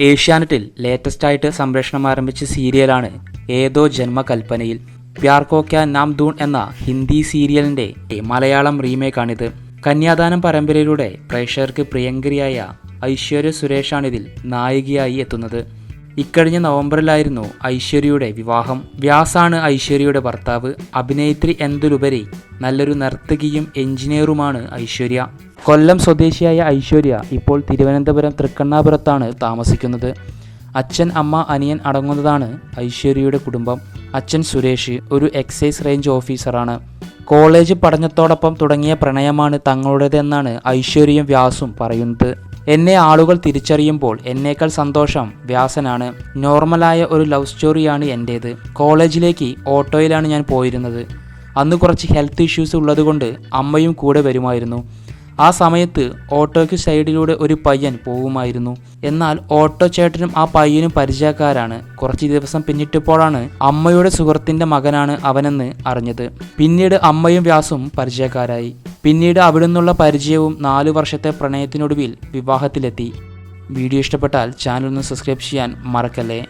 ഏഷ്യാനെറ്റിൽ ലേറ്റസ്റ്റായിട്ട് സംപ്രേഷണം ആരംഭിച്ച സീരിയലാണ് ഏതോ ജന്മകൽപ്പനയിൽ. പ്യാർ കോ ക്യാ നാം ദൂൻ എന്ന ഹിന്ദി സീരിയലിൻ്റെ മലയാളം റീമേക്കാണിത്. കന്യാദാനം പരമ്പരയിലൂടെ പ്രേക്ഷകർക്ക് പ്രിയങ്കരിയായ ഐശ്വര്യ സുരേഷാണിതിൽ നായികയായി എത്തുന്നത്. ഇക്കഴിഞ്ഞ നവംബറിലായിരുന്നു ഐശ്വര്യയുടെ വിവാഹം. വ്യാസാണ് ഐശ്വര്യയുടെ ഭർത്താവ്. അഭിനേത്രി എന്നതിലുപരി നല്ലൊരു നർത്തകിയും എഞ്ചിനീയറുമാണ് ഐശ്വര്യ. കൊല്ലം സ്വദേശിയായ ഐശ്വര്യ ഇപ്പോൾ തിരുവനന്തപുരം തൃക്കണ്ണാപുരത്താണ് താമസിക്കുന്നത്. അച്ഛൻ, അമ്മ, അനിയൻ അടങ്ങുന്നതാണ് ഐശ്വര്യയുടെ കുടുംബം. അച്ഛൻ സുരേഷ് ഒരു എക്സൈസ് റേഞ്ച് ഓഫീസറാണ്. കോളേജ് പഠനത്തോടൊപ്പം തുടങ്ങിയ പ്രണയമാണ് തങ്ങളുടേതെന്നാണ് ഐശ്വര്യയും വ്യാസും പറയുന്നത്. എന്നെ ആളുകൾ തിരിച്ചറിയുമ്പോൾ എന്നേക്കാൾ സന്തോഷം വ്യാസനാണ്. നോർമലായ ഒരു ലവ് സ്റ്റോറിയാണ് എൻ്റേത്. കോളേജിലേക്ക് ഓട്ടോയിലാണ് ഞാൻ പോയിരുന്നത്. അന്ന് കുറച്ച് ഹെൽത്ത് ഇഷ്യൂസ് ഉള്ളതുകൊണ്ട് അമ്മയും കൂടെ വരുമായിരുന്നു. ആ സമയത്ത് ഓട്ടോയ്ക്ക് സൈഡിലൂടെ ഒരു പയ്യൻ പോകുമായിരുന്നു. എന്നാൽ ഓട്ടോ ചേട്ടനും ആ പയ്യനും പരിചയക്കാരാണ്. കുറച്ച് ദിവസം പിന്നിട്ടപ്പോഴാണ് അമ്മയുടെ സുഹൃത്തിൻ്റെ മകനാണ് അവനെന്ന് അറിഞ്ഞത്. പിന്നീട് അമ്മയും വ്യാസും പരിചയക്കാരായി. പിന്നീട് അവിടെ നിന്നുള്ള പരിചയവും 4 വർഷത്തെ പ്രണയത്തിനൊടുവിൽ വിവാഹത്തിലെത്തി. വീഡിയോ ഇഷ്ടപ്പെട്ടാൽ ചാനൽ ഒന്ന് സബ്സ്ക്രൈബ് ചെയ്യാൻ മറക്കല്ലേ.